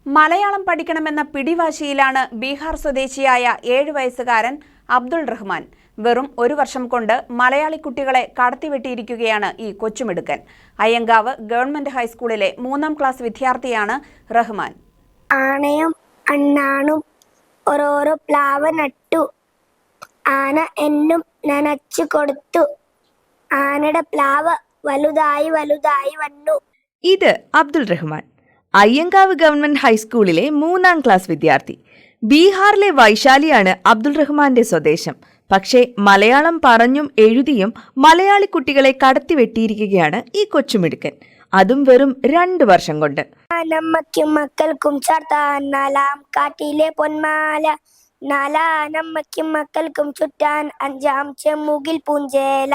മലയാളം പഠിക്കണമെന്ന പിടിവാശിയിലാണ് ബീഹാർ സ്വദേശിയായ 7 വയസ്സുകാരൻ അബ്ദുൾ റഹ്മാൻ. വെറും 1 വർഷം കൊണ്ട് മലയാളി കുട്ടികളെ കടത്തിവെട്ടിയിരിക്കുകയാണ് ഈ കൊച്ചുമിടുക്കൻ. അയ്യങ്കാവ് ഗവൺമെന്റ് ഹൈസ്കൂളിലെ 3ാം ക്ലാസ് വിദ്യാർത്ഥിയാണ് റഹ്മാൻ. ആനയും അണ്ണാണും ഓരോരോ പ്ലാവ് നട്ടു. ആന എന്നും നനച്ചു കൊടുത്തു. ആനയുടെ പ്ലാവ് വലുതായി വലുതായി വന്നു. ഇത് അബ്ദുൾ റഹ്മാൻ, അയ്യങ്കാവ് ഗവൺമെന്റ് ഹൈസ്കൂളിലെ 3ാം ക്ലാസ് വിദ്യാർത്ഥി. ബീഹാറിലെ വൈശാലിയാണ് അബ്ദുൾ റഹ്മാന്റെ സ്വദേശം. പക്ഷേ മലയാളം പറഞ്ഞും എഴുതിയും മലയാളി കുട്ടികളെ കടത്തിവെട്ടിയിരിക്കുകയാണ് ഈ കൊച്ചുമിടുക്കൻ. അതും വെറും 2 വർഷം കൊണ്ട്. നമ്മയ്ക്കും മക്കൾക്കും ചാർത്താൻ 4ാം കാട്ടിലെ പൊന്മാല, 4 നമ്മയ്ക്കും മക്കൾക്കും ചുറ്റാൻ 5ാം ചെമ്മുകിൽ പൂഞ്ചേല.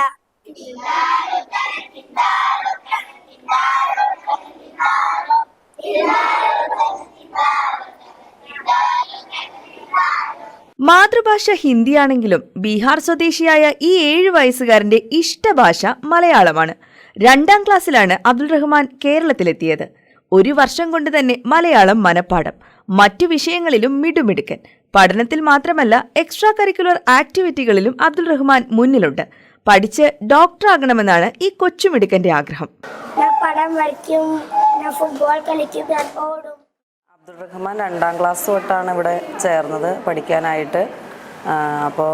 മാതൃഭാഷ ഹിന്ദിയാണെങ്കിലും ബീഹാർ സ്വദേശിയായ ഈ 7 വയസ്സുകാരന്റെ ഇഷ്ടഭാഷ മലയാളമാണ്. 2ാം ക്ലാസ്സിലാണ് അബ്ദുൾ റഹ്മാൻ കേരളത്തിലെത്തിയത്. 1 വർഷം കൊണ്ട് തന്നെ മലയാളം മനപ്പാഠം. മറ്റു വിഷയങ്ങളിലും മിടുമിടുക്കൻ. പഠനത്തിൽ മാത്രമല്ല എക്സ്ട്രാ കരിക്കുലർ ആക്ടിവിറ്റികളിലും അബ്ദുൾ റഹ്മാൻ മുന്നിലുണ്ട്. പഠിച്ച് ഡോക്ടറാകണമെന്നാണ് ഈ കൊച്ചുമിടുക്കന്റെ ആഗ്രഹം. പടം വരയ്ക്കും, ഫുട്ബോൾ കളിക്കും, ഓടും. അബ്ദുൾ റഹ്മാൻ 2ാം ക്ലാസ് തൊട്ടാണ് ഇവിടെ ചേർന്നത് പഠിക്കാനായിട്ട്. അപ്പോൾ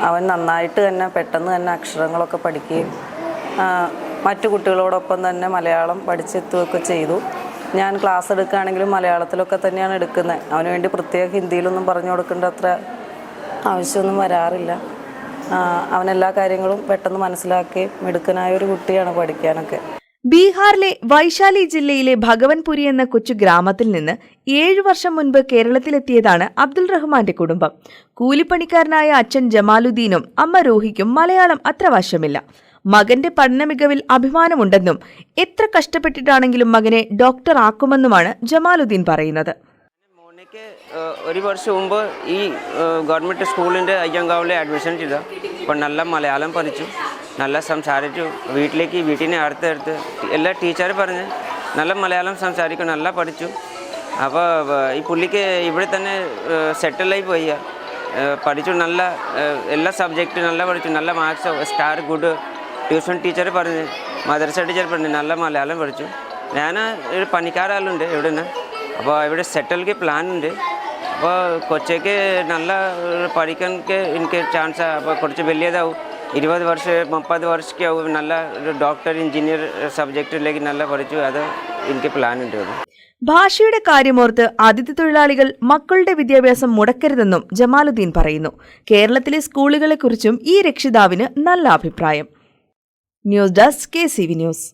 അവൻ നന്നായിട്ട് തന്നെ പെട്ടെന്ന് തന്നെ അക്ഷരങ്ങളൊക്കെ പഠിക്കുകയും മറ്റു കുട്ടികളോടൊപ്പം തന്നെ മലയാളം പഠിച്ചെത്തുകയൊക്കെ ചെയ്തു. ഞാൻ ക്ലാസ് എടുക്കുകയാണെങ്കിലും മലയാളത്തിലൊക്കെ തന്നെയാണ് എടുക്കുന്നത്. അവന് വേണ്ടി പ്രത്യേക ഹിന്ദിയിലൊന്നും പറഞ്ഞു കൊടുക്കേണ്ട അത്ര ആവശ്യമൊന്നും വരാറില്ല. അവനെല്ലാ കാര്യങ്ങളും പെട്ടെന്ന് മനസ്സിലാക്കുകയും മിടുക്കനായ ഒരു കുട്ടിയാണ് പഠിക്കാനൊക്കെ. ബീഹാറിലെ വൈശാലി ജില്ലയിലെ ഭഗവൻപുരി എന്ന കൊച്ചു ഗ്രാമത്തിൽ നിന്ന് 7 വർഷം മുൻപ് കേരളത്തിലെത്തിയതാണ് അബ്ദുൾ റഹ്മാന്റെ കുടുംബം. കൂലിപ്പണിക്കാരനായ അച്ഛൻ ജമാലുദ്ദീനും അമ്മ റൂഹിക്കും മലയാളം അത്ര വശമില്ല. മകന്റെ പഠന മികവിൽ അഭിമാനമുണ്ടെന്നും എത്ര കഷ്ടപ്പെട്ടിട്ടാണെങ്കിലും മകനെ ഡോക്ടർ ആക്കുമെന്നുമാണ് ജമാലുദ്ദീൻ പറയുന്നത്. മോനിക്ക് 1 വർഷം മുമ്പ് ഈ ഗവൺമെൻറ് സ്കൂളിൻ്റെ അയ്യങ്കാവിലെ അഡ്മിഷൻ ചെയ്ത. അപ്പോൾ നല്ല മലയാളം പഠിച്ചു, നല്ല സംസാരിച്ചു. വീട്ടിനെ അടുത്തടുത്ത് എല്ലാ ടീച്ചർ പറഞ്ഞ് നല്ല മലയാളം സംസാരിക്കും, നല്ല പഠിച്ചു. അപ്പോൾ ഈ പുള്ളിക്ക് ഇവിടെ തന്നെ സെറ്റിലായി പോയി. പഠിച്ചു, നല്ല എല്ലാ സബ്ജക്റ്റും നല്ല പഠിച്ചു, നല്ല marks, star good. Tuition teacher പറഞ്ഞ്, മദ്രസ ടീച്ചർ പറഞ്ഞ് നല്ല മലയാളം പഠിച്ചു. ഞാൻ ഒരു പണിക്കാരാളുണ്ട് ഇവിടെ നിന്ന്. അപ്പോൾ ഇവിടെ സെറ്റിൽക്ക് പ്ലാൻ ഉണ്ട്. അപ്പോൾ കൊച്ചേക്ക് നല്ല പഠിക്കാനൊക്കെ എനിക്ക് ചാൻസ്. അപ്പോൾ കുറച്ച് വലിയതാവും, 20 വർഷം 30 വർഷമൊക്കെ ആവും. നല്ല ഒരു ഡോക്ടർ എഞ്ചിനീയർ സബ്ജക്റ്റിലേക്ക് നല്ല പഠിച്ചു. അത് എനിക്ക് പ്ലാൻ ഉണ്ട്. ഭാഷയുടെ കാര്യമോർത്ത് അതിഥി തൊഴിലാളികൾ മക്കളുടെ വിദ്യാഭ്യാസം മുടക്കരുതെന്നും ജമാലുദ്ദീൻ പറയുന്നു. കേരളത്തിലെ സ്കൂളുകളെക്കുറിച്ചും ഈ രക്ഷിതാവിന് നല്ല അഭിപ്രായം. News desk KCV news.